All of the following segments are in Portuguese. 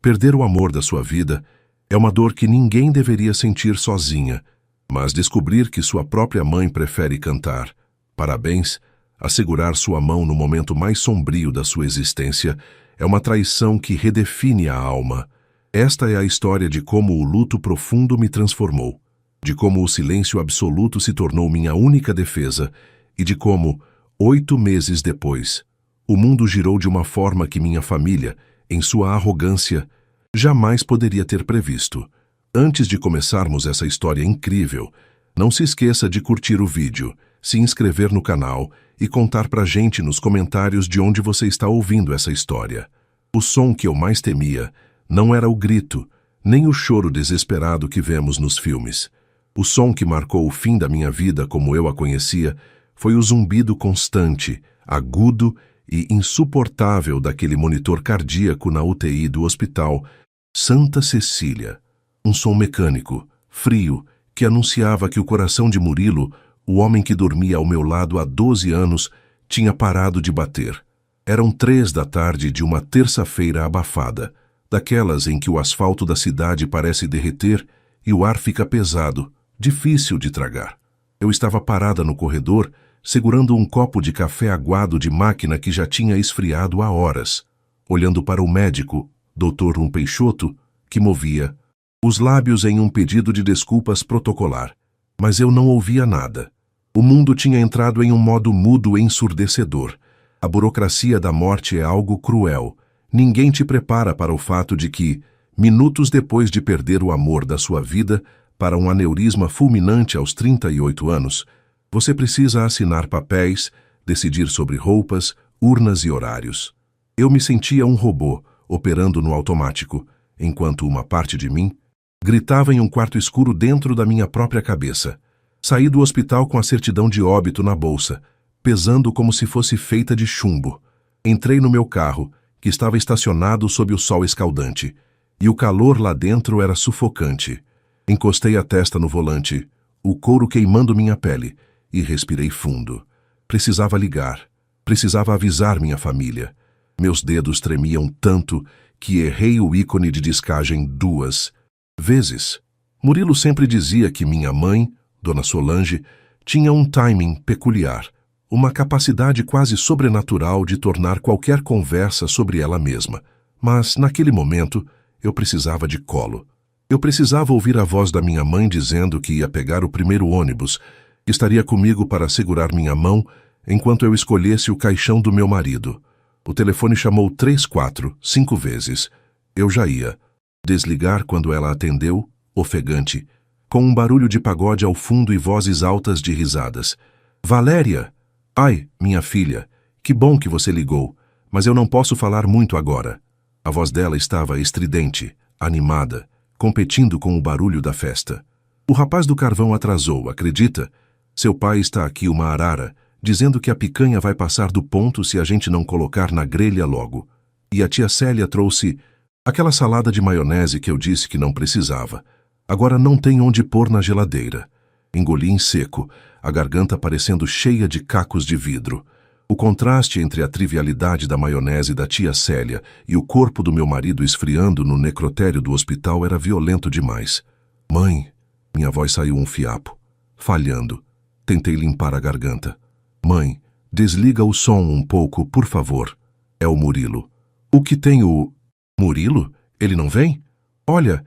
Perder o amor da sua vida é uma dor que ninguém deveria sentir sozinha, mas descobrir que sua própria mãe prefere cantar "Parabéns" a segurar sua mão no momento mais sombrio da sua existência é uma traição que redefine a alma. Esta é a história de como o luto profundo me transformou, de como o silêncio absoluto se tornou minha única defesa e de como, 8 meses depois, o mundo girou de uma forma que minha família, em sua arrogância, jamais poderia ter previsto. Antes de começarmos essa história incrível, não se esqueça de curtir o vídeo, se inscrever no canal e contar pra gente nos comentários de onde você está ouvindo essa história. O som que eu mais temia não era o grito, nem o choro desesperado que vemos nos filmes. O som que marcou o fim da minha vida como eu a conhecia foi o zumbido constante, agudo e insuportável daquele monitor cardíaco na UTI do Hospital Santa Cecília. Um som mecânico, frio, que anunciava que o coração de Murilo, o homem que dormia ao meu lado há 12 anos, tinha parado de bater. Eram 3 da tarde de uma terça-feira abafada, daquelas em que o asfalto da cidade parece derreter e o ar fica pesado, difícil de tragar. Eu estava parada no corredor, segurando um copo de café aguado de máquina que já tinha esfriado há horas, olhando para o médico, Dr. Peixoto, que movia os lábios em um pedido de desculpas protocolar. Mas eu não ouvia nada. O mundo tinha entrado em um modo mudo ensurdecedor. A burocracia da morte é algo cruel. Ninguém te prepara para o fato de que, minutos depois de perder o amor da sua vida para um aneurisma fulminante aos 38 anos, você precisa assinar papéis, decidir sobre roupas, urnas e horários. Eu me sentia um robô, operando no automático, enquanto uma parte de mim gritava em um quarto escuro dentro da minha própria cabeça. Saí do hospital com a certidão de óbito na bolsa, pesando como se fosse feita de chumbo. Entrei no meu carro, que estava estacionado sob o sol escaldante, e o calor lá dentro era sufocante. Encostei a testa no volante, o couro queimando minha pele, e respirei fundo. Precisava ligar, precisava avisar minha família. Meus dedos tremiam tanto que errei o ícone de descagem 2 vezes. Murilo sempre dizia que minha mãe, Dona Solange, tinha um timing peculiar, uma capacidade quase sobrenatural de tornar qualquer conversa sobre ela mesma. Mas, naquele momento, eu precisava de colo. Eu precisava ouvir a voz da minha mãe dizendo que ia pegar o primeiro ônibus, que estaria comigo para segurar minha mão enquanto eu escolhesse o caixão do meu marido. O telefone chamou 3, 4, 5 vezes. Eu já ia desligar quando ela atendeu, ofegante, com um barulho de pagode ao fundo e vozes altas de risadas. "Valéria! Ai, minha filha, que bom que você ligou, mas eu não posso falar muito agora." A voz dela estava estridente, animada, competindo com o barulho da festa. "O rapaz do carvão atrasou, acredita? Seu pai está aqui uma arara, dizendo que a picanha vai passar do ponto se a gente não colocar na grelha logo. E a tia Célia trouxe aquela salada de maionese que eu disse que não precisava. Agora não tem onde pôr na geladeira." Engoli em seco, a garganta parecendo cheia de cacos de vidro. O contraste entre a trivialidade da maionese da tia Célia e o corpo do meu marido esfriando no necrotério do hospital era violento demais. "Mãe", minha voz saiu um fiapo, falhando. Tentei limpar a garganta. "Mãe, desliga o som um pouco, por favor." É o Murilo. "O que tem o..." "Murilo? Ele não vem? Olha,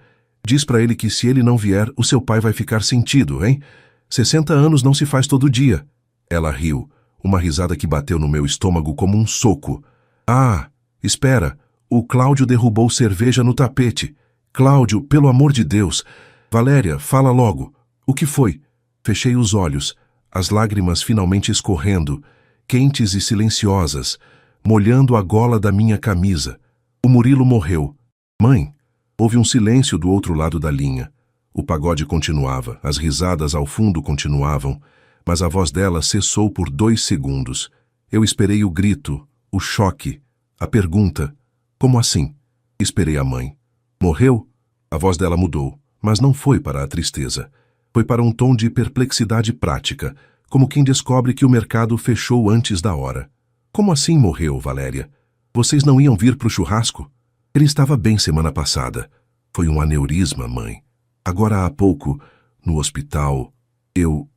diz pra ele que se ele não vier, o seu pai vai ficar sentido, hein? 60 anos não se faz todo dia." Ela riu, uma risada que bateu no meu estômago como um soco. "Ah, espera, o Cláudio derrubou cerveja no tapete. Cláudio, pelo amor de Deus. Valéria, fala logo. O que foi?" Fechei os olhos, as lágrimas finalmente escorrendo, quentes e silenciosas, molhando a gola da minha camisa. "O Murilo morreu." "Mãe." Houve um silêncio do outro lado da linha. O pagode continuava, as risadas ao fundo continuavam, mas a voz dela cessou por 2 segundos. Eu esperei o grito, o choque, a pergunta. "Como assim?" Esperei a mãe. "Morreu?" A voz dela mudou, mas não foi para a tristeza. Foi para um tom de perplexidade prática, como quem descobre que o mercado fechou antes da hora. "Como assim morreu, Valéria? Vocês não iam vir pro churrasco?" Ele estava bem semana passada. Foi um aneurisma, mãe. Agora há pouco, no hospital, eu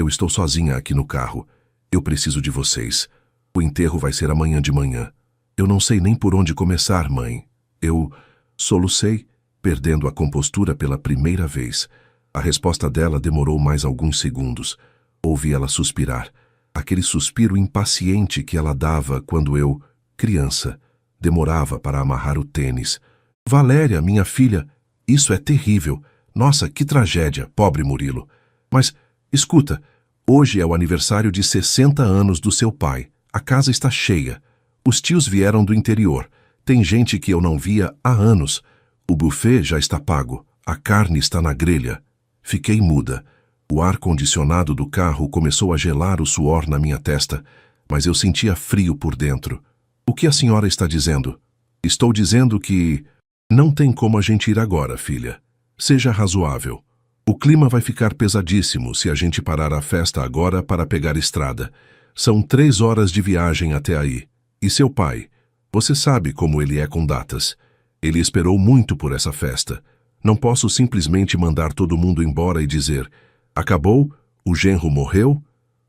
estou sozinha aqui no carro. Eu preciso de vocês. O enterro vai ser amanhã de manhã. Eu não sei nem por onde começar, mãe. Eu solucei, perdendo a compostura pela primeira vez. A resposta dela demorou mais alguns segundos. Ouvi ela suspirar. Aquele suspiro impaciente que ela dava quando eu, criança, demorava para amarrar o tênis. Valéria, minha filha, isso é terrível. Nossa, que tragédia, pobre Murilo. Mas, escuta, hoje é o aniversário de 60 anos do seu pai. A casa está cheia. Os tios vieram do interior. Tem gente que eu não via há anos. O buffet já está pago. A carne está na grelha. Fiquei muda. O ar-condicionado do carro começou a gelar o suor na minha testa, mas eu sentia frio por dentro. O que a senhora está dizendo? Estou dizendo que não tem como a gente ir agora, filha. Seja razoável. O clima vai ficar pesadíssimo se a gente parar a festa agora para pegar estrada. São 3 horas de viagem até aí. E seu pai? Você sabe como ele é com datas. Ele esperou muito por essa festa. Não posso simplesmente mandar todo mundo embora e dizer: acabou? O genro morreu?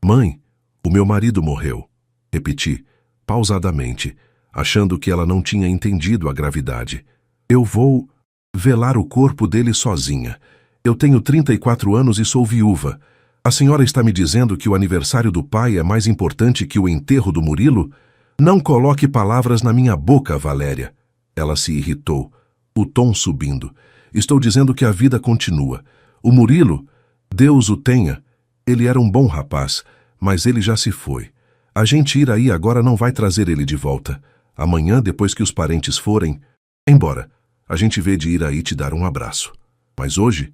Mãe, o meu marido morreu. Repeti, pausadamente, achando que ela não tinha entendido a gravidade. Eu vou velar o corpo dele sozinha. Eu tenho 34 anos e sou viúva. A senhora está me dizendo que o aniversário do pai é mais importante que o enterro do Murilo? Não coloque palavras na minha boca, Valéria. Ela se irritou, o tom subindo. Estou dizendo que a vida continua. O Murilo, Deus o tenha, ele era um bom rapaz, mas ele já se foi. A gente ir aí agora não vai trazer ele de volta. Amanhã, depois que os parentes forem, embora, a gente vê de ir aí te dar um abraço. Mas hoje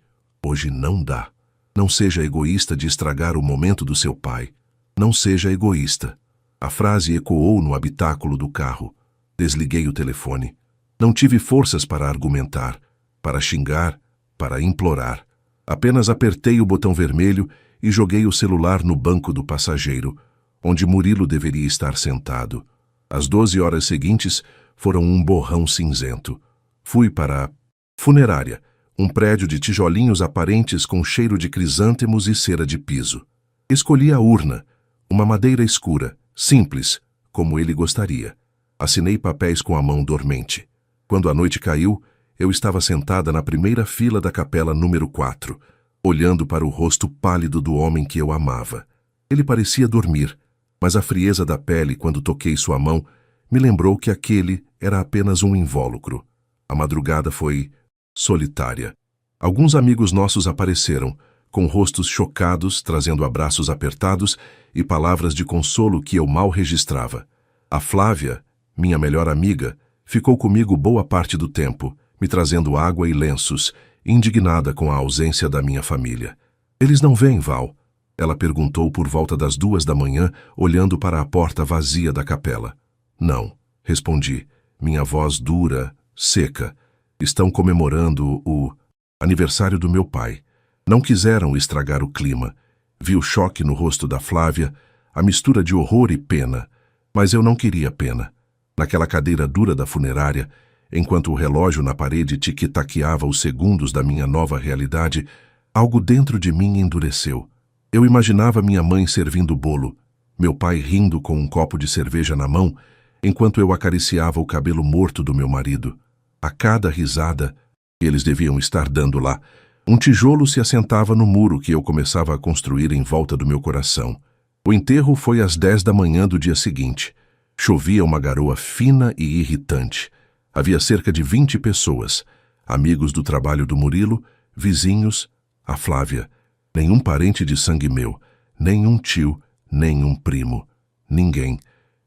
não dá. Não seja egoísta de estragar o momento do seu pai. Não seja egoísta. A frase ecoou no habitáculo do carro. Desliguei o telefone. Não tive forças para argumentar, para xingar, para implorar. Apenas apertei o botão vermelho e joguei o celular no banco do passageiro, onde Murilo deveria estar sentado. As 12 horas seguintes foram um borrão cinzento. Fui para a funerária, um prédio de tijolinhos aparentes com cheiro de crisântemos e cera de piso. Escolhi a urna, uma madeira escura, simples, como ele gostaria. Assinei papéis com a mão dormente. Quando a noite caiu, eu estava sentada na primeira fila da capela número 4, olhando para o rosto pálido do homem que eu amava. Ele parecia dormir, mas a frieza da pele quando toquei sua mão me lembrou que aquele era apenas um invólucro. A madrugada foi solitária. Alguns amigos nossos apareceram, com rostos chocados, trazendo abraços apertados e palavras de consolo que eu mal registrava. A Flávia, minha melhor amiga, ficou comigo boa parte do tempo, me trazendo água e lenços, indignada com a ausência da minha família. Eles não vêm, Val? Ela perguntou por volta das 2 da manhã, olhando para a porta vazia da capela. Não, respondi, minha voz dura, seca. Estão comemorando o aniversário do meu pai. Não quiseram estragar o clima. Vi o choque no rosto da Flávia, a mistura de horror e pena. Mas eu não queria pena. Naquela cadeira dura da funerária, enquanto o relógio na parede tic-taqueava os segundos da minha nova realidade, algo dentro de mim endureceu. Eu imaginava minha mãe servindo o bolo, meu pai rindo com um copo de cerveja na mão, enquanto eu acariciava o cabelo morto do meu marido. A cada risada, eles deviam estar dando lá, um tijolo se assentava no muro que eu começava a construir em volta do meu coração. O enterro foi às 10 da manhã do dia seguinte. Chovia uma garoa fina e irritante. Havia cerca de 20 pessoas, amigos do trabalho do Murilo, vizinhos, a Flávia. Nenhum parente de sangue meu, nenhum tio, nenhum primo. Ninguém.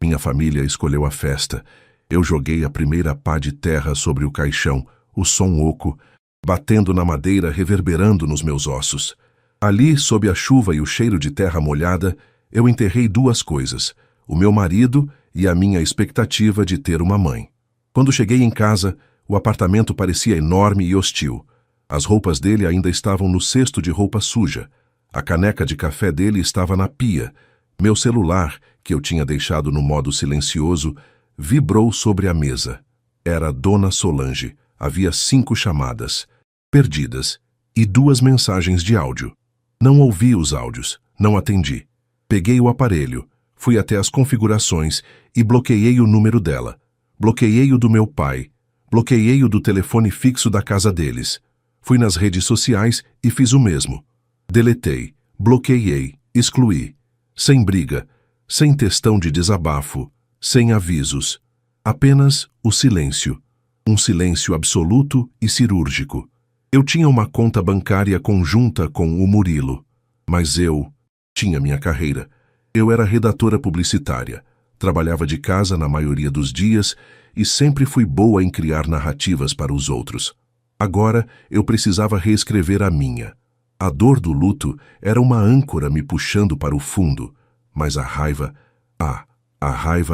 Minha família escolheu a festa. Eu joguei a primeira pá de terra sobre o caixão, o som oco, batendo na madeira, reverberando nos meus ossos. Ali, sob a chuva e o cheiro de terra molhada, eu enterrei 2 coisas, o meu marido e a minha expectativa de ter uma mãe. Quando cheguei em casa, o apartamento parecia enorme e hostil. As roupas dele ainda estavam no cesto de roupa suja. A caneca de café dele estava na pia. Meu celular, que eu tinha deixado no modo silencioso, vibrou sobre a mesa. Era Dona Solange. Havia 5 chamadas, perdidas, e 2 mensagens de áudio. Não ouvi os áudios, não atendi. Peguei o aparelho, fui até as configurações e bloqueei o número dela. Bloqueei o do meu pai. Bloqueei o do telefone fixo da casa deles. Fui nas redes sociais e fiz o mesmo. Deletei, bloqueei, excluí. Sem briga, sem textão de desabafo, sem avisos. Apenas o silêncio. Um silêncio absoluto e cirúrgico. Eu tinha uma conta bancária conjunta com o Murilo, mas eu tinha minha carreira. Eu era redatora publicitária, trabalhava de casa na maioria dos dias e sempre fui boa em criar narrativas para os outros. Agora eu precisava reescrever a minha. A dor do luto era uma âncora me puxando para o fundo, mas a raiva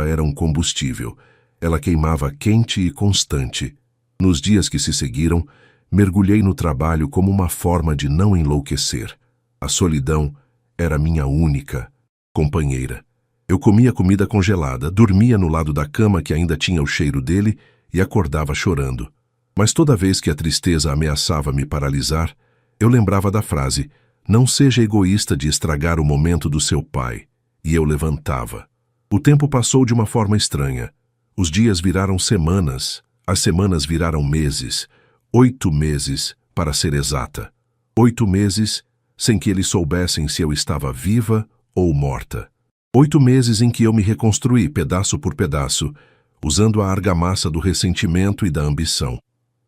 era um combustível. Ela queimava quente e constante. Nos dias que se seguiram, mergulhei no trabalho como uma forma de não enlouquecer. A solidão era minha única companheira. Eu comia comida congelada, dormia no lado da cama que ainda tinha o cheiro dele e acordava chorando. Mas toda vez que a tristeza ameaçava me paralisar, eu lembrava da frase: "Não seja egoísta de estragar o momento do seu pai." E eu levantava. O tempo passou de uma forma estranha. Os dias viraram semanas, as semanas viraram meses. 8 meses, para ser exata. 8 meses sem que eles soubessem se eu estava viva ou morta. 8 meses em que eu me reconstruí pedaço por pedaço, usando a argamassa do ressentimento e da ambição.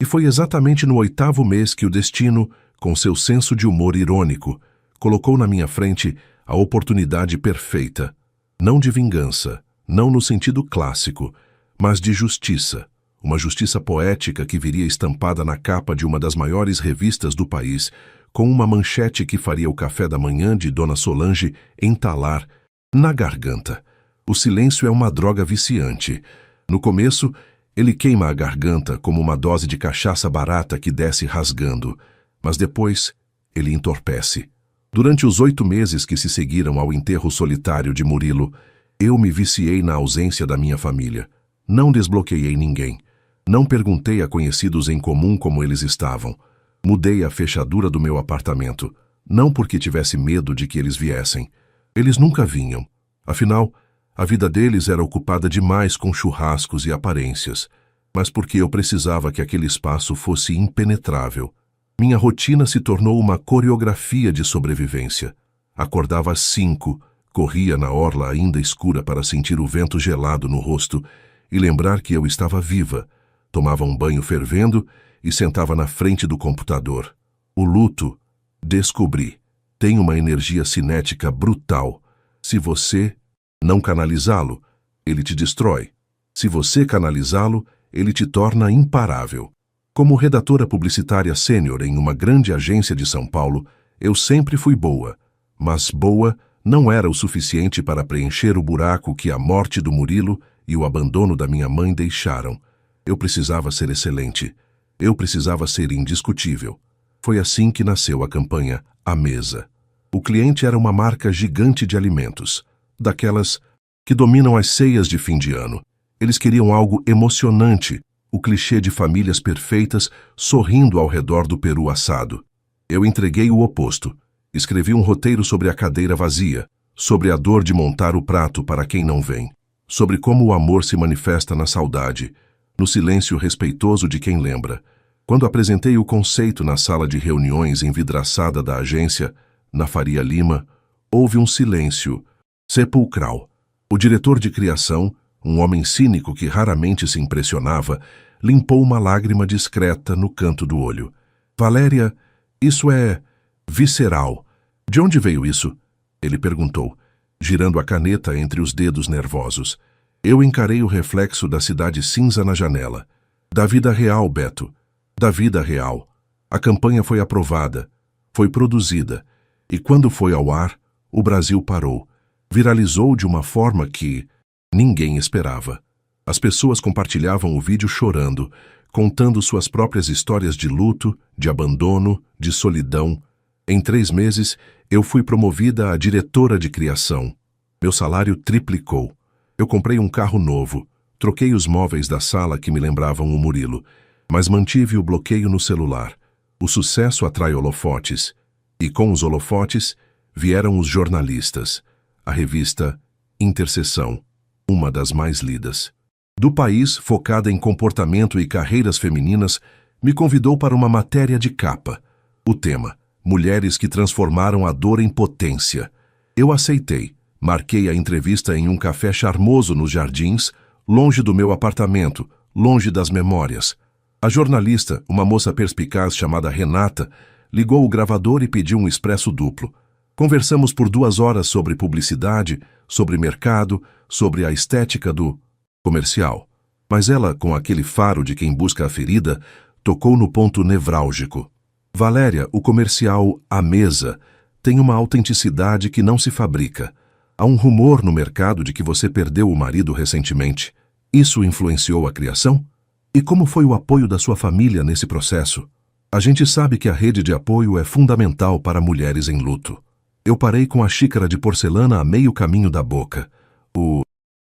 E foi exatamente no 8º mês que o destino, com seu senso de humor irônico, colocou na minha frente a oportunidade perfeita. Não de vingança, não no sentido clássico, mas de justiça. Uma justiça poética que viria estampada na capa de uma das maiores revistas do país, com uma manchete que faria o café da manhã de Dona Solange entalar na garganta. O silêncio é uma droga viciante. No começo, ele queima a garganta como uma dose de cachaça barata que desce rasgando, mas depois ele entorpece. Durante os 8 meses que se seguiram ao enterro solitário de Murilo, eu me viciei na ausência da minha família. Não desbloqueei ninguém. Não perguntei a conhecidos em comum como eles estavam. Mudei a fechadura do meu apartamento, não porque tivesse medo de que eles viessem. Eles nunca vinham. Afinal, a vida deles era ocupada demais com churrascos e aparências, mas porque eu precisava que aquele espaço fosse impenetrável. Minha rotina se tornou uma coreografia de sobrevivência. Acordava às 5, corria na orla ainda escura para sentir o vento gelado no rosto e lembrar que eu estava viva. Tomava um banho fervendo e sentava na frente do computador. O luto, descobri, tem uma energia cinética brutal. Se você não canalizá-lo, ele te destrói. Se você canalizá-lo, ele te torna imparável. Como redatora publicitária sênior em uma grande agência de São Paulo, eu sempre fui boa, mas boa não era o suficiente para preencher o buraco que a morte do Murilo e o abandono da minha mãe deixaram. Eu precisava ser excelente. Eu precisava ser indiscutível. Foi assim que nasceu a campanha A Mesa. O cliente era uma marca gigante de alimentos, daquelas que dominam as ceias de fim de ano. Eles queriam algo emocionante, o clichê de famílias perfeitas sorrindo ao redor do peru assado. Eu entreguei o oposto. Escrevi um roteiro sobre a cadeira vazia, sobre a dor de montar o prato para quem não vem, sobre como o amor se manifesta na saudade, no silêncio respeitoso de quem lembra. Quando apresentei o conceito na sala de reuniões envidraçada da agência, na Faria Lima, houve um silêncio sepulcral. O diretor de criação, um homem cínico que raramente se impressionava, limpou uma lágrima discreta no canto do olho. "Valéria, isso é visceral. De onde veio isso?" Ele perguntou, girando a caneta entre os dedos nervosos. Eu encarei o reflexo da cidade cinza na janela. Da vida real, Beto. Da vida real. A campanha foi aprovada, foi produzida, e quando foi ao ar, o Brasil parou. Viralizou de uma forma que ninguém esperava. As pessoas compartilhavam o vídeo chorando, contando suas próprias histórias de luto, de abandono, de solidão. Em 3 meses, eu fui promovida a diretora de criação. Meu salário triplicou. Eu comprei um carro novo, Troquei os móveis da sala que me lembravam o Murilo, mas mantive o bloqueio no celular. O sucesso atrai holofotes, e com os holofotes vieram os jornalistas. A revista Interseção, uma das mais lidas do país, focada em comportamento e carreiras femininas, me convidou para uma matéria de capa. O tema: mulheres que transformaram a dor em potência. Eu aceitei. Marquei a entrevista em um café charmoso nos Jardins, longe do meu apartamento, longe das memórias. A jornalista, uma moça perspicaz chamada Renata, ligou o gravador e pediu um expresso duplo. Conversamos por 2 horas sobre publicidade, sobre mercado, sobre a estética do comercial. Mas ela, com aquele faro de quem busca a ferida, tocou no ponto nevrálgico. Valéria, o comercial à mesa tem uma autenticidade que não se fabrica. Há um rumor no mercado de que você perdeu o marido recentemente. Isso influenciou a criação? E como foi o apoio da sua família nesse processo? A gente sabe que a rede de apoio é fundamental para mulheres em luto. Eu parei com a xícara de porcelana a meio caminho da boca. O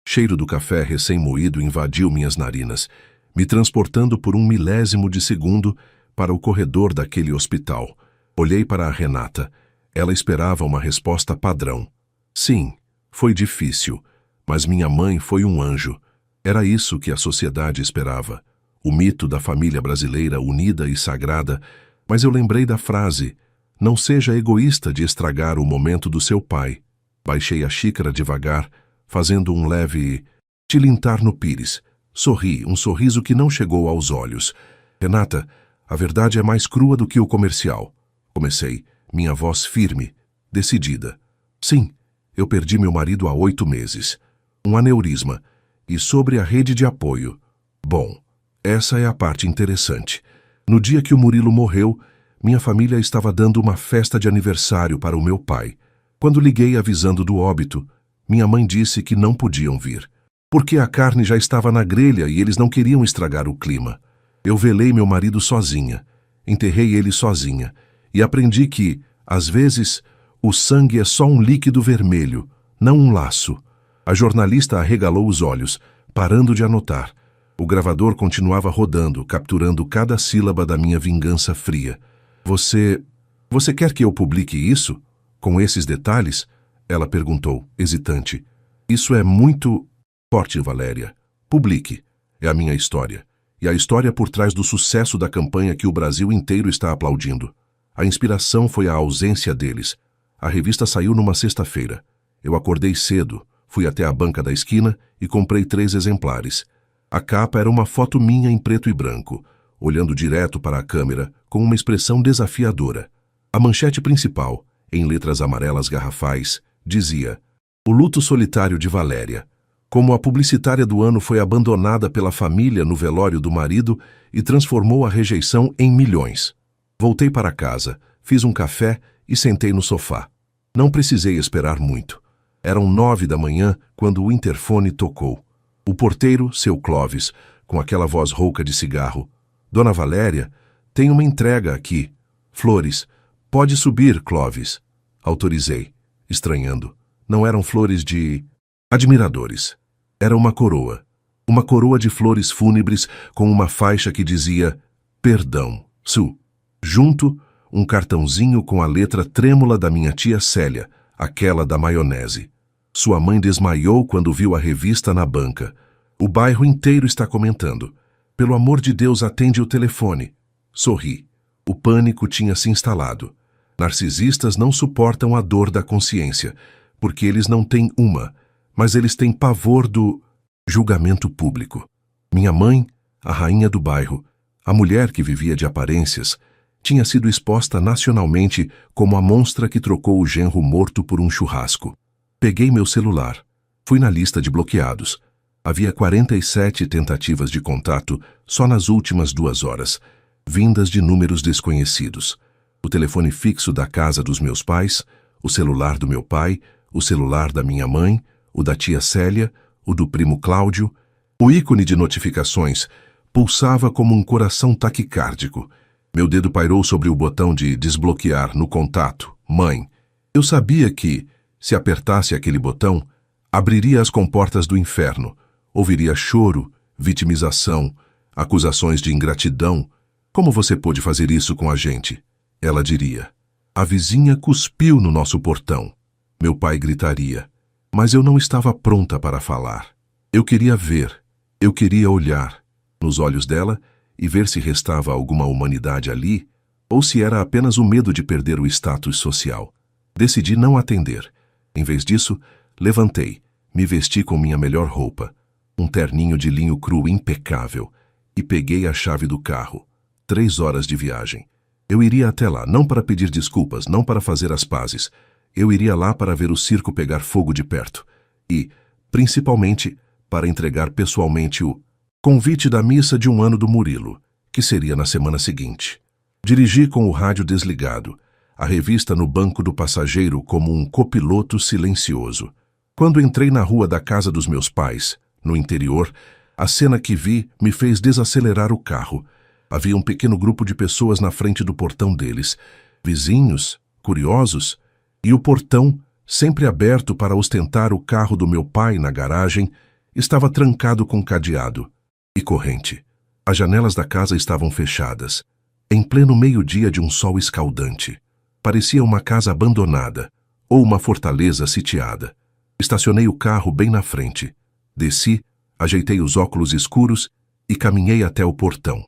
cheiro do café recém-moído invadiu minhas narinas, me transportando por 1 milésimo de segundo para o corredor daquele hospital. Olhei para a Renata. Ela esperava uma resposta padrão. Sim, foi difícil, mas minha mãe foi um anjo. Era isso que a sociedade esperava. O mito da família brasileira unida e sagrada, mas eu lembrei da frase: não seja egoísta de estragar o momento do seu pai. Baixei a xícara devagar, fazendo um leve tilintar no pires. Sorri, um sorriso que não chegou aos olhos. Renata, a verdade é mais crua do que o comercial. Comecei, minha voz firme, decidida. Sim, eu perdi meu marido há 8 meses. Um aneurisma. E sobre a rede de apoio. Bom, essa é a parte interessante. No dia que o Murilo morreu, minha família estava dando uma festa de aniversário para o meu pai. Quando liguei avisando do óbito, minha mãe disse que não podiam vir, porque a carne já estava na grelha e eles não queriam estragar o clima. Eu velei meu marido sozinha, enterrei ele sozinha, e aprendi que, às vezes, o sangue é só um líquido vermelho, não um laço. A jornalista arregalou os olhos, parando de anotar. O gravador continuava rodando, capturando cada sílaba da minha vingança fria. Você quer que eu publique isso? Com esses detalhes? Ela perguntou, hesitante. Isso é muito forte, Valéria. Publique. É a minha história. E a história por trás do sucesso da campanha que o Brasil inteiro está aplaudindo. A inspiração foi a ausência deles. A revista saiu numa sexta-feira. Eu acordei cedo, fui até a banca da esquina e comprei 3 exemplares. A capa era uma foto minha em preto e branco, olhando direto para a câmera com uma expressão desafiadora. A manchete principal, em letras amarelas garrafais, dizia: o luto solitário de Valéria. Como a publicitária do ano foi abandonada pela família no velório do marido e transformou a rejeição em milhões. Voltei para casa, fiz um café e sentei no sofá. Não precisei esperar muito. Eram 9 da manhã quando o interfone tocou. O porteiro, seu Clóvis, com aquela voz rouca de cigarro. Dona Valéria, tem uma entrega aqui. Flores. Pode subir, Clóvis. Autorizei, estranhando. Não eram flores de admiradores. Era uma coroa. Uma coroa de flores fúnebres com uma faixa que dizia Perdão, Su. Junto, um cartãozinho com a letra trêmula da minha tia Célia, aquela da maionese. Sua mãe desmaiou quando viu a revista na banca. O bairro inteiro está comentando. Pelo amor de Deus, atende o telefone. Sorri. O pânico tinha se instalado. Narcisistas não suportam a dor da consciência, porque eles não têm uma, mas eles têm pavor do julgamento público. Minha mãe, a rainha do bairro, a mulher que vivia de aparências, tinha sido exposta nacionalmente como a monstra que trocou o genro morto por um churrasco. Peguei meu celular. Fui na lista de bloqueados. Havia 47 tentativas de contato só nas últimas 2 horas, vindas de números desconhecidos. O telefone fixo da casa dos meus pais, o celular do meu pai, o celular da minha mãe, o da tia Célia, o do primo Cláudio. O ícone de notificações pulsava como um coração taquicárdico. Meu dedo pairou sobre o botão de desbloquear no contato, mãe. Eu sabia que, se apertasse aquele botão, abriria as comportas do inferno. Ouviria choro, vitimização, acusações de ingratidão. Como você pôde fazer isso com a gente? Ela diria. A vizinha cuspiu no nosso portão. Meu pai gritaria. Mas eu não estava pronta para falar. Eu queria ver, eu queria olhar nos olhos dela e ver se restava alguma humanidade ali ou se era apenas o medo de perder o status social. Decidi não atender. Em vez disso, levantei, me vesti com minha melhor roupa, um terninho de linho cru impecável, e peguei a chave do carro. 3 horas de viagem. Eu iria até lá, não para pedir desculpas, não para fazer as pazes. Eu iria lá para ver o circo pegar fogo de perto. E, principalmente, para entregar pessoalmente o convite da missa de 1 ano do Murilo, que seria na semana seguinte. Dirigi com o rádio desligado, a revista no banco do passageiro como um copiloto silencioso. Quando entrei na rua da casa dos meus pais, no interior, a cena que vi me fez desacelerar o carro. Havia um pequeno grupo de pessoas na frente do portão deles, vizinhos, curiosos, e o portão, sempre aberto para ostentar o carro do meu pai na garagem, estava trancado com cadeado e corrente. As janelas da casa estavam fechadas, em pleno meio-dia de um sol escaldante. Parecia uma casa abandonada ou uma fortaleza sitiada. Estacionei o carro bem na frente. Desci, ajeitei os óculos escuros e caminhei até o portão.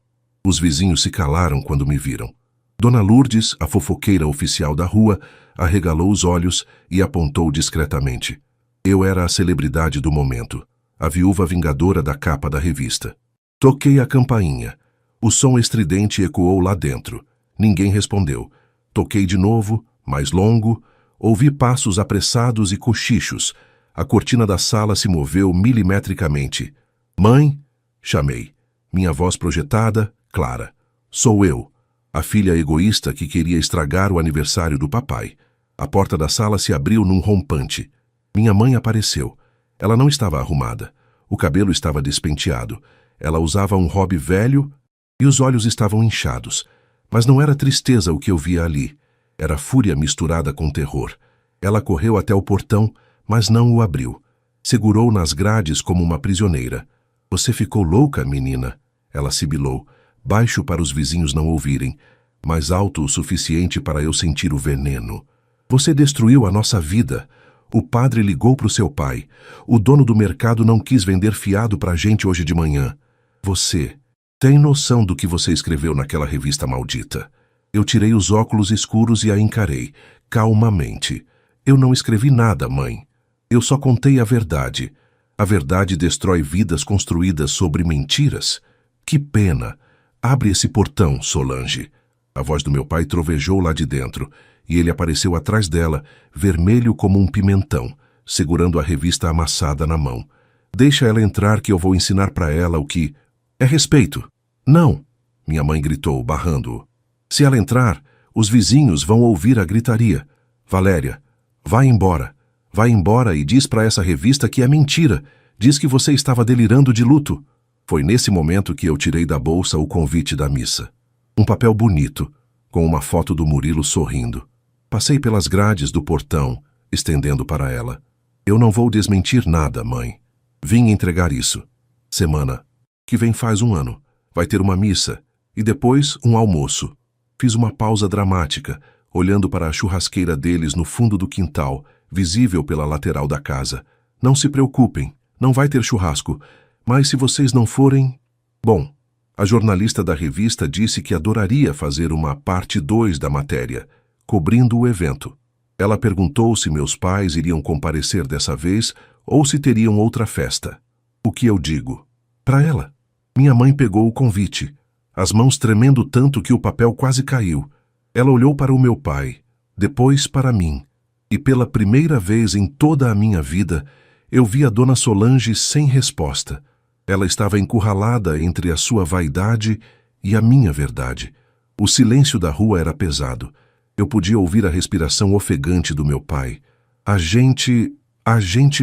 Os vizinhos se calaram quando me viram. Dona Lourdes, a fofoqueira oficial da rua, arregalou os olhos e apontou discretamente. Eu era a celebridade do momento, a viúva vingadora da capa da revista. Toquei a campainha. O som estridente ecoou lá dentro. Ninguém respondeu. Toquei de novo, mais longo. Ouvi passos apressados e cochichos. A cortina da sala se moveu milimetricamente. Mãe? Chamei. Minha voz projetada, clara. Sou eu, a filha egoísta que queria estragar o aniversário do papai. A porta da sala se abriu num rompante. Minha mãe apareceu. Ela não estava arrumada. O cabelo estava despenteado. Ela usava um hobby velho e os olhos estavam inchados. Mas não era tristeza o que eu via ali. Era fúria misturada com terror. Ela correu até o portão, mas não o abriu. Segurou nas grades como uma prisioneira. Você ficou louca, menina? Ela sibilou, baixo para os vizinhos não ouvirem, mas alto o suficiente para eu sentir o veneno. Você destruiu a nossa vida. O padre ligou para o seu pai. O dono do mercado não quis vender fiado para a gente hoje de manhã. Você tem noção do que você escreveu naquela revista maldita? Eu tirei os óculos escuros e a encarei, calmamente. Eu não escrevi nada, mãe. Eu só contei a verdade. A verdade destrói vidas construídas sobre mentiras. Que pena. Abre esse portão, Solange. A voz do meu pai trovejou lá de dentro, e ele apareceu atrás dela, vermelho como um pimentão, segurando a revista amassada na mão. Deixa ela entrar que eu vou ensinar para ela o que é respeito. Não, minha mãe gritou, barrando-o. Se ela entrar, os vizinhos vão ouvir a gritaria. Valéria, vai embora. Vai embora e diz para essa revista que é mentira. Diz que você estava delirando de luto. Foi nesse momento que eu tirei da bolsa o convite da missa. Um papel bonito, com uma foto do Murilo sorrindo. Passei pelas grades do portão, estendendo para ela. Eu não vou desmentir nada, mãe. Vim entregar isso. Semana que vem faz 1 ano. Vai ter uma missa e depois um almoço. Fiz uma pausa dramática, olhando para a churrasqueira deles no fundo do quintal, visível pela lateral da casa. Não se preocupem, não vai ter churrasco. Mas se vocês não forem... Bom, a jornalista da revista disse que adoraria fazer uma parte 2 da matéria, cobrindo o evento. Ela perguntou se meus pais iriam comparecer dessa vez ou se teriam outra festa. O que eu digo? Para ela. Minha mãe pegou o convite, as mãos tremendo tanto que o papel quase caiu. Ela olhou para o meu pai, depois para mim, e pela primeira vez em toda a minha vida, eu vi a dona Solange sem resposta. Ela estava encurralada entre a sua vaidade e a minha verdade. O silêncio da rua era pesado. Eu podia ouvir a respiração ofegante do meu pai. A gente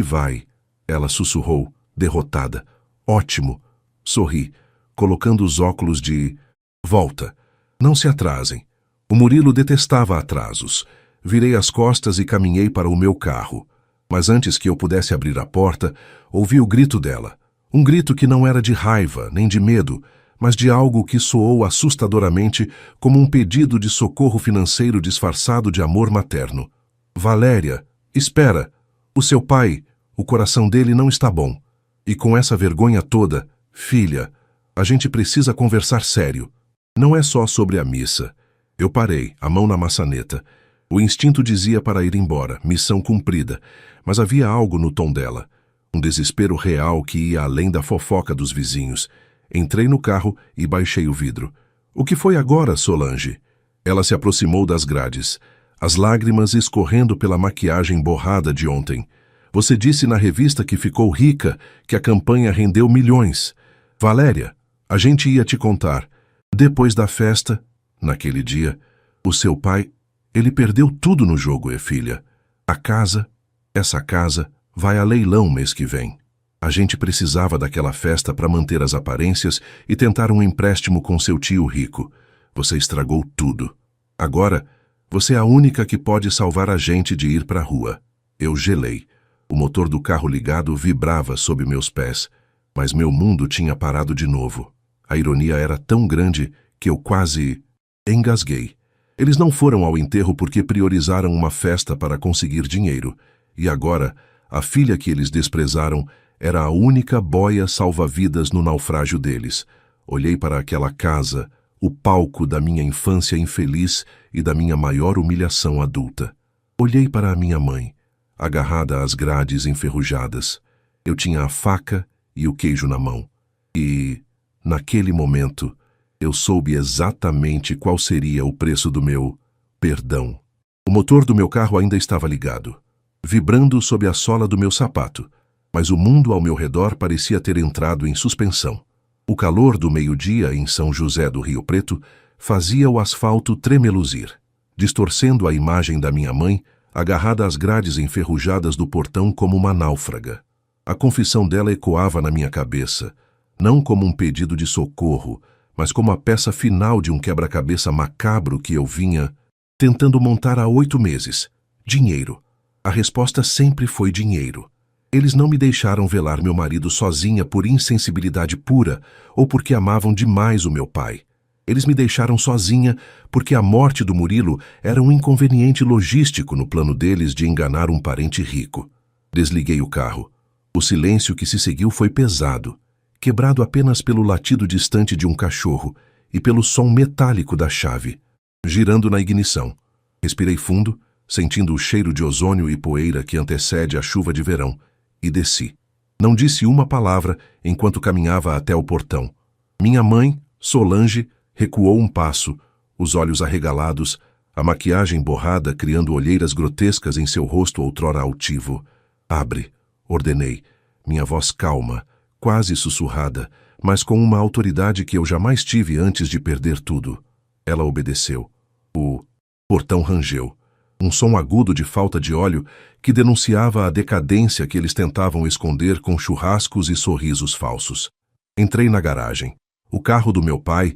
vai, ela sussurrou, derrotada. Ótimo. Sorri, colocando os óculos de... Volta. Não se atrasem. O Murilo detestava atrasos. Virei as costas e caminhei para o meu carro. Mas antes que eu pudesse abrir a porta, ouvi o grito dela. Um grito que não era de raiva, nem de medo, mas de algo que soou assustadoramente como um pedido de socorro financeiro disfarçado de amor materno. Valéria, espera! O seu pai, o coração dele não está bom. E com essa vergonha toda, filha, a gente precisa conversar sério. Não é só sobre a missa. Eu parei, a mão na maçaneta. O instinto dizia para ir embora, missão cumprida, mas havia algo no tom dela. Um desespero real que ia além da fofoca dos vizinhos. Entrei no carro e baixei o vidro. O que foi agora, Solange? Ela se aproximou das grades, as lágrimas escorrendo pela maquiagem borrada de ontem. Você disse na revista que ficou rica, que a campanha rendeu milhões. Valéria, a gente ia te contar. Depois da festa, naquele dia, o seu pai, ele perdeu tudo no jogo, filha. A casa, essa casa, vai a leilão mês que vem. A gente precisava daquela festa para manter as aparências e tentar um empréstimo com seu tio rico. Você estragou tudo. Agora, você é a única que pode salvar a gente de ir para a rua. Eu gelei. O motor do carro ligado vibrava sob meus pés, mas meu mundo tinha parado de novo. A ironia era tão grande que eu quase engasguei. Eles não foram ao enterro porque priorizaram uma festa para conseguir dinheiro. E agora, a filha que eles desprezaram era a única boia salva-vidas no naufrágio deles. Olhei para aquela casa, o palco da minha infância infeliz e da minha maior humilhação adulta. Olhei para a minha mãe, agarrada às grades enferrujadas. Eu tinha a faca e o queijo na mão. E, naquele momento, eu soube exatamente qual seria o preço do meu perdão. O motor do meu carro ainda estava ligado, vibrando sob a sola do meu sapato, mas o mundo ao meu redor parecia ter entrado em suspensão. O calor do meio-dia em São José do Rio Preto fazia o asfalto tremeluzir, distorcendo a imagem da minha mãe, agarrada às grades enferrujadas do portão como uma náufraga. A confissão dela ecoava na minha cabeça, não como um pedido de socorro, mas como a peça final de um quebra-cabeça macabro que eu vinha tentando montar há 8 meses. Dinheiro. A resposta sempre foi dinheiro. Eles não me deixaram velar meu marido sozinha por insensibilidade pura ou porque amavam demais o meu pai. Eles me deixaram sozinha porque a morte do Murilo era um inconveniente logístico no plano deles de enganar um parente rico. Desliguei o carro. O silêncio que se seguiu foi pesado, quebrado apenas pelo latido distante de um cachorro e pelo som metálico da chave, girando na ignição. Respirei fundo, sentindo o cheiro de ozônio e poeira que antecede a chuva de verão, e desci. Não disse uma palavra enquanto caminhava até o portão. Minha mãe, Solange, recuou um passo, os olhos arregalados, a maquiagem borrada criando olheiras grotescas em seu rosto outrora altivo. Abre, ordenei, minha voz calma, quase sussurrada, mas com uma autoridade que eu jamais tive antes de perder tudo. Ela obedeceu. O portão rangeu. Um som agudo de falta de óleo que denunciava a decadência que eles tentavam esconder com churrascos e sorrisos falsos. Entrei na garagem. O carro do meu pai,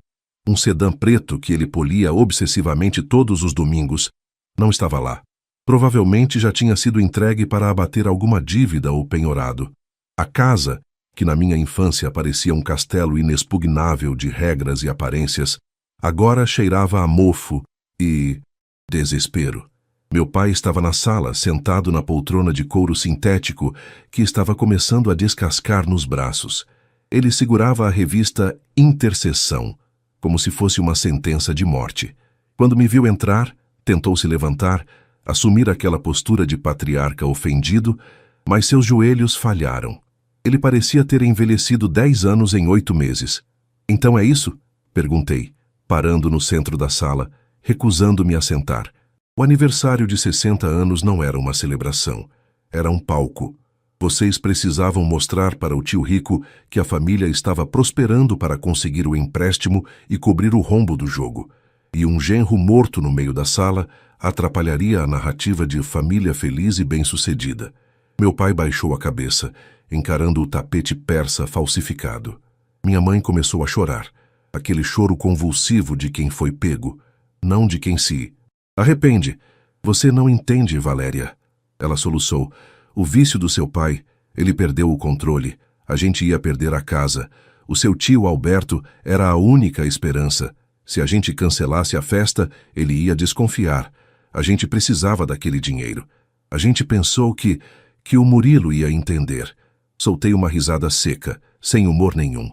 um sedã preto que ele polia obsessivamente todos os domingos, não estava lá. Provavelmente já tinha sido entregue para abater alguma dívida ou penhorado. A casa, que na minha infância parecia um castelo inexpugnável de regras e aparências, agora cheirava a mofo e desespero. Meu pai estava na sala, sentado na poltrona de couro sintético que estava começando a descascar nos braços. Ele segurava a revista Intercessão, como se fosse uma sentença de morte. Quando me viu entrar, tentou se levantar, assumir aquela postura de patriarca ofendido, mas seus joelhos falharam. Ele parecia ter envelhecido 10 anos em 8 meses. Então é isso? Perguntei, parando no centro da sala, recusando-me a sentar. O aniversário de 60 anos não era uma celebração, era um palco. Vocês precisavam mostrar para o tio rico que a família estava prosperando para conseguir o empréstimo e cobrir o rombo do jogo. E um genro morto no meio da sala atrapalharia a narrativa de família feliz e bem-sucedida. Meu pai baixou a cabeça, encarando o tapete persa falsificado. Minha mãe começou a chorar, aquele choro convulsivo de quem foi pego, não de quem se arrepende. Você não entende, Valéria. Ela soluçou. O vício do seu pai, ele perdeu o controle. A gente ia perder a casa. O seu tio Alberto era a única esperança. Se a gente cancelasse a festa, ele ia desconfiar. A gente precisava daquele dinheiro. A gente pensou que o Murilo ia entender. Soltei uma risada seca, sem humor nenhum.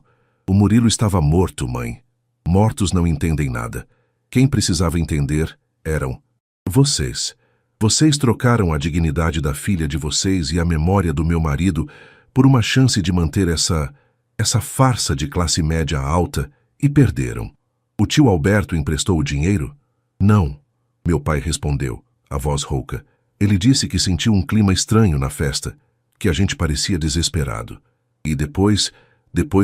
O Murilo estava morto, mãe. Mortos não entendem nada. Quem precisava entender eram vocês. Vocês trocaram a dignidade da filha de vocês e a memória do meu marido por uma chance de manter essa farsa de classe média alta e perderam. O tio Alberto emprestou o dinheiro? Não, meu pai respondeu, a voz rouca. Ele disse que sentiu um clima estranho na festa, que a gente parecia desesperado. E depois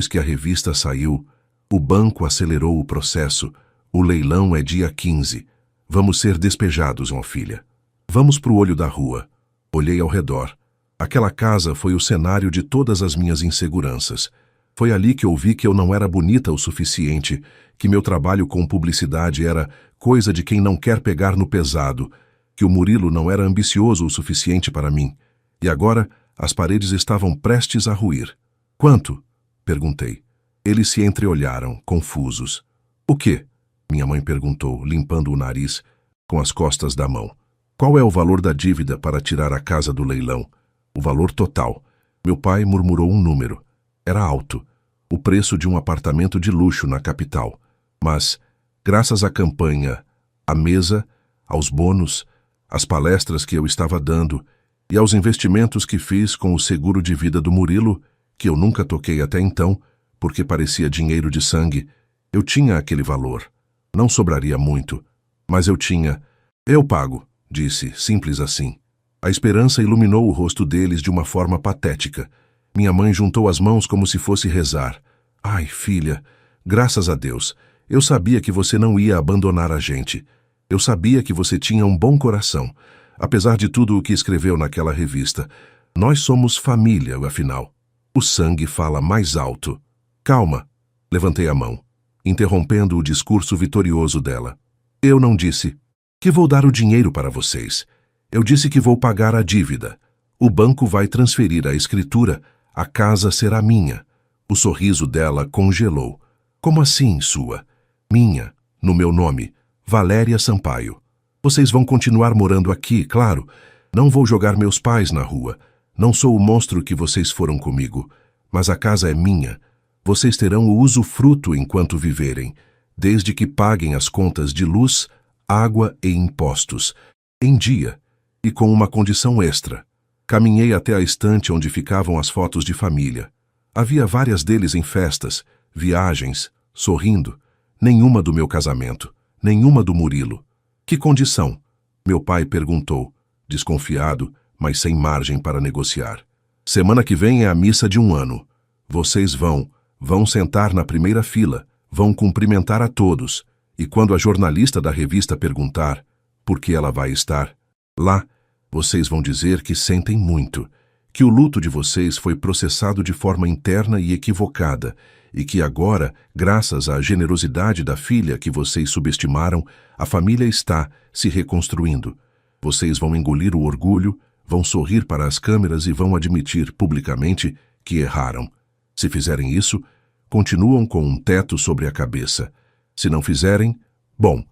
que a revista saiu, o banco acelerou o processo. O leilão é dia 15. Vamos ser despejados, minha filha. Vamos pro olho da rua. Olhei ao redor. Aquela casa foi o cenário de todas as minhas inseguranças. Foi ali que eu vi que eu não era bonita o suficiente, que meu trabalho com publicidade era coisa de quem não quer pegar no pesado, que o Murilo não era ambicioso o suficiente para mim. E agora as paredes estavam prestes a ruir. Quanto? Perguntei. Eles se entreolharam, confusos. O quê? Minha mãe perguntou, limpando o nariz com as costas da mão. Qual é o valor da dívida para tirar a casa do leilão? O valor total. Meu pai murmurou um número. Era alto. O preço de um apartamento de luxo na capital. Mas, graças à campanha, à mesa, aos bônus, às palestras que eu estava dando e aos investimentos que fiz com o seguro de vida do Murilo, que eu nunca toquei até então, porque parecia dinheiro de sangue, eu tinha aquele valor. Não sobraria muito, mas eu tinha. Eu pago, disse, simples assim. A esperança iluminou o rosto deles de uma forma patética. Minha mãe juntou as mãos como se fosse rezar. Ai, filha, graças a Deus, eu sabia que você não ia abandonar a gente. Eu sabia que você tinha um bom coração, apesar de tudo o que escreveu naquela revista. Nós somos família, afinal. O sangue fala mais alto. Calma, levantei a mão, interrompendo o discurso vitorioso dela. Eu não disse que vou dar o dinheiro para vocês. Eu disse que vou pagar a dívida. O banco vai transferir a escritura, a casa será minha. O sorriso dela congelou. Como assim, sua? Minha, no meu nome, Valéria Sampaio. Vocês vão continuar morando aqui, claro. Não vou jogar meus pais na rua. Não sou o monstro que vocês foram comigo. Mas a casa é minha. Vocês terão o usufruto enquanto viverem, desde que paguem as contas de luz, água e impostos, em dia, e com uma condição extra. Caminhei até a estante onde ficavam as fotos de família. Havia várias deles em festas, viagens, sorrindo. Nenhuma do meu casamento, nenhuma do Murilo. Que condição? Meu pai perguntou, desconfiado, mas sem margem para negociar. Semana que vem é a missa de 1 ano. Vocês vão sentar na primeira fila, vão cumprimentar a todos. E quando a jornalista da revista perguntar por que ela vai estar lá, vocês vão dizer que sentem muito, que o luto de vocês foi processado de forma interna e equivocada, e que agora, graças à generosidade da filha que vocês subestimaram, a família está se reconstruindo. Vocês vão engolir o orgulho, vão sorrir para as câmeras e vão admitir publicamente que erraram. Se fizerem isso, continuam com um teto sobre a cabeça. Se não fizerem, bom,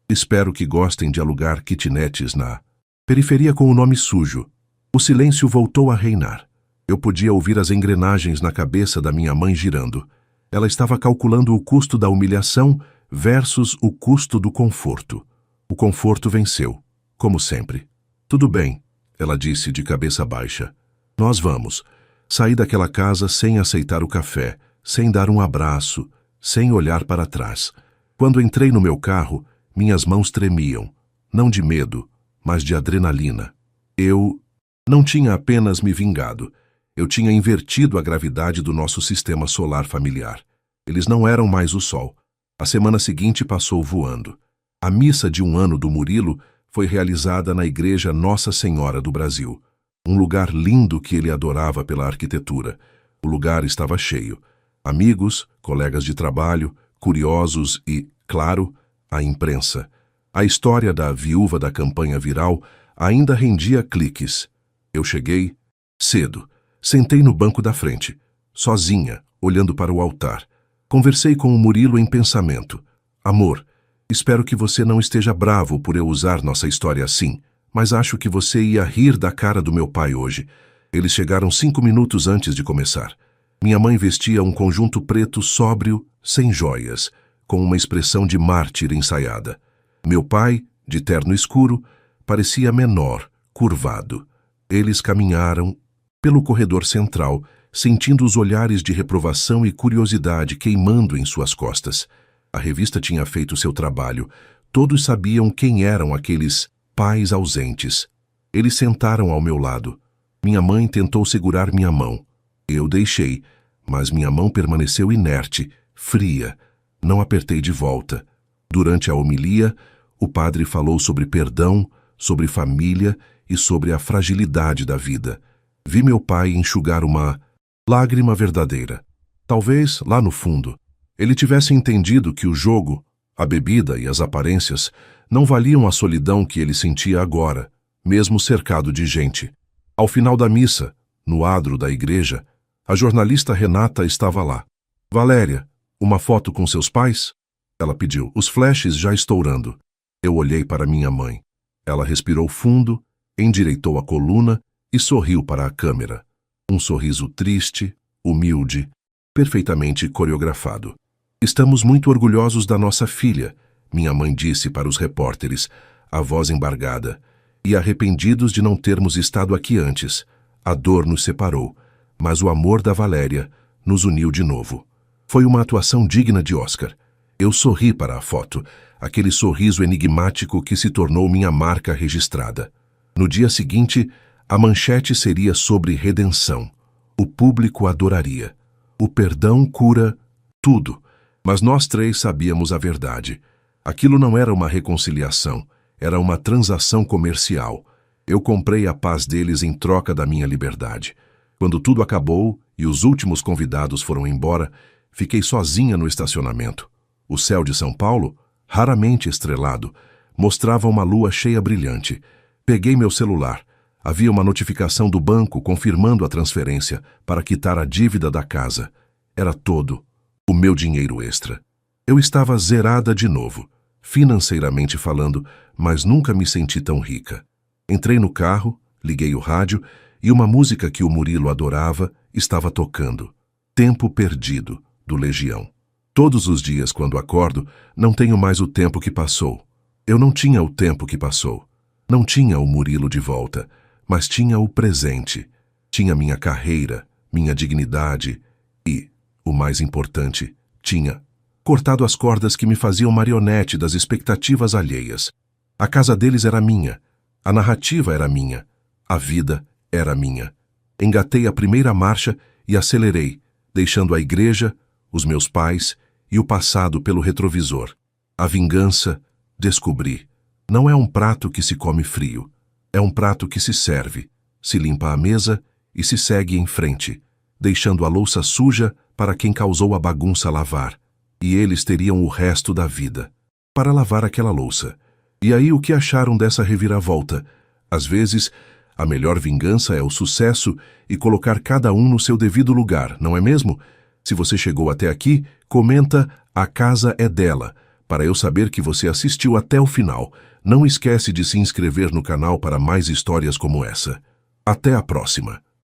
espero que gostem de alugar kitnetes na periferia com o nome sujo. O silêncio voltou a reinar. Eu podia ouvir as engrenagens na cabeça da minha mãe girando. Ela estava calculando o custo da humilhação versus o custo do conforto. O conforto venceu, como sempre. Tudo bem, ela disse de cabeça baixa. Nós vamos. Saí daquela casa sem aceitar o café, sem dar um abraço, sem olhar para trás. Quando entrei no meu carro, minhas mãos tremiam, não de medo, mas de adrenalina. Eu não tinha apenas me vingado, eu tinha invertido a gravidade do nosso sistema solar familiar. Eles não eram mais o Sol. A semana seguinte passou voando. A missa de 1 ano do Murilo foi realizada na Igreja Nossa Senhora do Brasil, um lugar lindo que ele adorava pela arquitetura. O lugar estava cheio. Amigos, colegas de trabalho, curiosos e, claro, a imprensa. A história da viúva da campanha viral ainda rendia cliques. Eu cheguei cedo. Sentei no banco da frente. sozinha, olhando para o altar. Conversei com o Murilo em pensamento. Amor, espero que você não esteja bravo por eu usar nossa história assim, mas acho que você ia rir da cara do meu pai hoje. Eles chegaram 5 minutos antes de começar. Minha mãe vestia um conjunto preto sóbrio, sem joias, com uma expressão de mártir ensaiada. Meu pai, de terno escuro, parecia menor, curvado. Eles caminharam pelo corredor central, sentindo os olhares de reprovação e curiosidade queimando em suas costas. A revista tinha feito seu trabalho. Todos sabiam quem eram aqueles pais ausentes. Eles sentaram ao meu lado. Minha mãe tentou segurar minha mão. Eu deixei, mas minha mão permaneceu inerte, fria. Não apertei de volta. Durante a homilia, o padre falou sobre perdão, sobre família e sobre a fragilidade da vida. Vi meu pai enxugar uma lágrima verdadeira. Talvez, lá no fundo, ele tivesse entendido que o jogo, a bebida e as aparências não valiam a solidão que ele sentia agora, mesmo cercado de gente. Ao final da missa, no adro da igreja, a jornalista Renata estava lá. Valéria, uma foto com seus pais? Ela pediu, os flashes já estourando. Eu olhei para minha mãe. Ela respirou fundo, endireitou a coluna e sorriu para a câmera. Um sorriso triste, humilde, perfeitamente coreografado. Estamos muito orgulhosos da nossa filha, minha mãe disse para os repórteres, a voz embargada, e arrependidos de não termos estado aqui antes. A dor nos separou, mas o amor da Valéria nos uniu de novo. Foi uma atuação digna de Oscar. Eu sorri para a foto, aquele sorriso enigmático que se tornou minha marca registrada. No dia seguinte, a manchete seria sobre redenção. O público adoraria. O perdão cura tudo. Mas nós três sabíamos a verdade. Aquilo não era uma reconciliação, era uma transação comercial. Eu comprei a paz deles em troca da minha liberdade. Quando tudo acabou e os últimos convidados foram embora, fiquei sozinha no estacionamento. O céu de São Paulo, raramente estrelado, mostrava uma lua cheia brilhante. Peguei meu celular. Havia uma notificação do banco confirmando a transferência para quitar a dívida da casa. Era todo o meu dinheiro extra. Eu estava zerada de novo, financeiramente falando, mas nunca me senti tão rica. Entrei no carro, liguei o rádio e uma música que o Murilo adorava estava tocando. Tempo Perdido, do Legião. Todos os dias, quando acordo, não tenho mais o tempo que passou. Eu não tinha o tempo que passou. Não tinha o Murilo de volta, mas tinha o presente. Tinha minha carreira, minha dignidade e, o mais importante, tinha cortado as cordas que me faziam marionete das expectativas alheias. A casa deles era minha, a narrativa era minha, a vida era minha. Engatei a primeira marcha e acelerei, deixando a igreja, os meus pais e o passado pelo retrovisor. A vingança, descobri, não é um prato que se come frio, é um prato que se serve, se limpa a mesa e se segue em frente, deixando a louça suja para quem causou a bagunça lavar, e eles teriam o resto da vida para lavar aquela louça. E aí o que acharam dessa reviravolta? Às vezes, a melhor vingança é o sucesso e colocar cada um no seu devido lugar, não é mesmo? Se você chegou até aqui, comenta "A casa é dela", para eu saber que você assistiu até o final. Não esquece de se inscrever no canal para mais histórias como essa. Até a próxima!